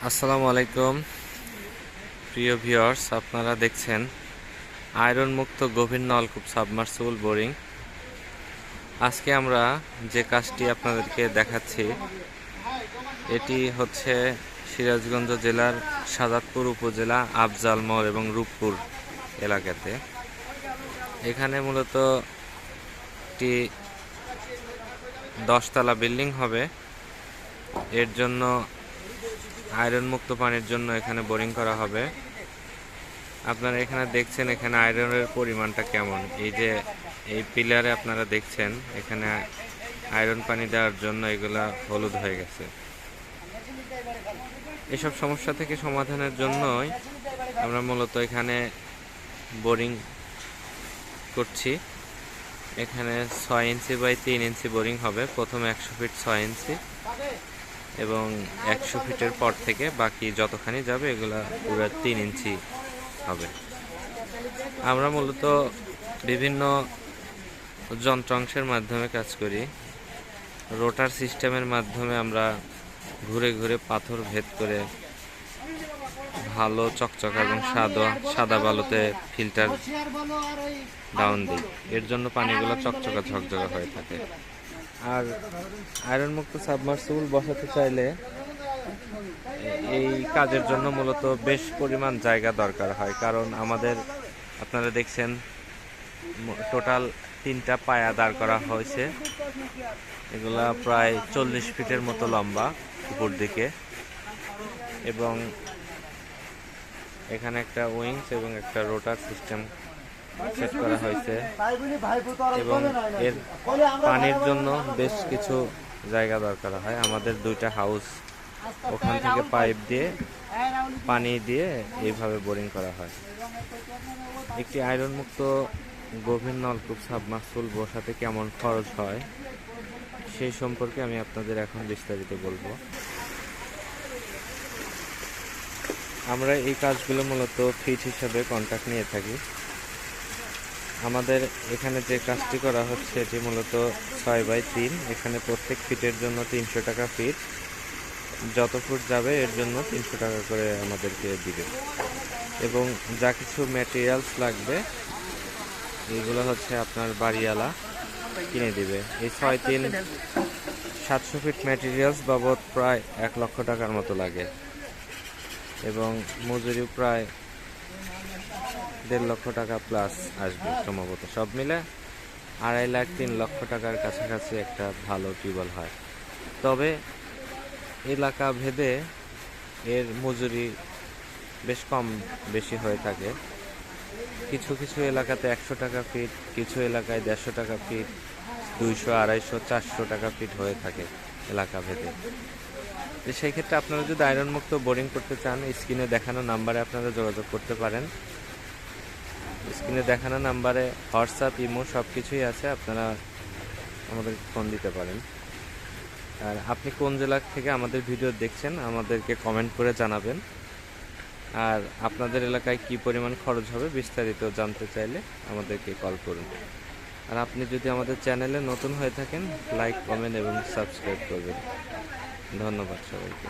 আসসালামু আলাইকুম প্রিয় ভিউয়ার্স, আপনারা দেখছেন আয়রন মুক্ত গভীর নলকূপ সাবমার্সিবল বোরিং। আজকে আমরা যে কাজটি আপনাদেরকে দেখাচ্ছি এটি হচ্ছে সিরাজগঞ্জ জেলার সাজাদপুর উপজেলা আফজাল মোড় এবং রূপপুর এলাকাতে। এখানে মূলত একটি 10তলা বিল্ডিং হবে। এর জন্য আয়রন মুক্ত পানির জন্য এখানে বোরিং করা হবে। আপনারা এখানে দেখছেন এখানে আয়রনের পরিমাণটা কেমন। এই যে এই পিলারে আপনারা দেখছেন এখানে আয়রন পানি দেওয়ার জন্য এগুলা হলুদ হয়ে গেছে। এসব সমস্যা থেকে সমাধানের জন্যই আমরা মূলত এখানে বোরিং করছি। এখানে 6 ইঞ্চি বাই 3 ইঞ্চি বোরিং হবে। প্রথমে 100 ফিট 6 ইঞ্চি এবং 100 ফিটের পর থেকে বাকি যতখানি যাবে এগুলা পুরো 3 ইঞ্চি হবে। আমরা মূলত বিভিন্ন যন্ত্রাংশের মাধ্যমে কাজ করি। রোটার সিস্টেমের মাধ্যমে আমরা ঘুরে ঘুরে পাথর ভেদ করে ভালো চকচকা এবং সাদা বালুতে ফিল্টার ডাউন দিই। এর জন্য পানিগুলো চকচকা ঝকঝকা হয়ে থাকে। আর আয়রন মুক্ত সাবমার্সিবল বসাতে চাইলে এই কাজের জন্য মূলত বেশ পরিমাণ জায়গা দরকার হয়, কারণ আমাদের আপনারা দেখছেন টোটাল 3টা পায়া দাঁড় করা হয়েছে। এগুলা প্রায় 40 ফিটের মতো লম্বা উপর দিকে, এবং এখানে একটা উইংস এবং একটা রোটার সিস্টেম সেট করা হয়েছে, এবং এর পানির জন্য বেশ কিছু জায়গা দরকার হয়। আমাদের 2টা হাউস, ওখান থেকে পাইপ দিয়ে পানি দিয়ে এইভাবে বোরিং করা হয়। একটি আয়রন মুক্ত গভীর নলকূপ সাবমার্সিবল বসাতে কেমন খরচ হয় সেই সম্পর্কে আমি আপনাদের এখন বিস্তারিত বলবো। আমরা এই কাজগুলো মূলত ফিট হিসাবে কন্ট্রাক্ট নিয়ে থাকি। আমাদের এখানে যে কাজটি করা হচ্ছে এটি মূলত 6 বাই 3। এখানে প্রত্যেক ফিটের জন্য 300 টাকা ফিট। যত ফুট যাবে এর জন্য 300 টাকা করে আমাদেরকে দিবে, এবং যা কিছু ম্যাটেরিয়ালস লাগবে এইগুলো হচ্ছে আপনার বাড়িওয়ালা কিনে দিবে। এই 6-3 700 ফিট ম্যাটেরিয়ালস বাবদ প্রায় 1 লক্ষ টাকার মতো লাগে, এবং মজুরি প্রায় 1.5 লক্ষ টাকা প্লাস আসবে সম্ভবত। সব মিলে 2.5 লাখ 3 লক্ষ টাকার কাছাকাছি একটা ভালো টিউবওয়েল হয়। তবে এলাকা ভেদে এর মজুরি বেশ কম বেশি হয়ে থাকে। কিছু কিছু এলাকাতে 100 টাকা ফিট, কিছু এলাকায় 150 টাকা ফিট, 200, 250, 400 টাকা ফিট হয়ে থাকে এলাকা ভেদে। তো সেই ক্ষেত্রে আপনারা যদি আয়রন মুক্ত বোরিং করতে চান, স্ক্রিনে দেখানো নাম্বারে আপনারা যোগাযোগ করতে পারেন। স্ক্রিনে দেখানো নাম্বারে হোয়াটসঅ্যাপ, ইমো সব কিছুই আছে, আপনারা আমাদের ফোন দিতে পারেন। আর আপনি কোন জেলা থেকে আমাদের ভিডিও দেখছেন আমাদেরকে কমেন্ট করে জানাবেন। আর আপনাদের এলাকায় কি পরিমাণ খরচ হবে বিস্তারিত জানতে চাইলে আমাদেরকে কল করুন। আর আপনি যদি আমাদের চ্যানেলে নতুন হয়ে থাকেন, লাইক, কমেন্ট এবং সাবস্ক্রাইব করবেন। ধন্যবাদ সবাইকে।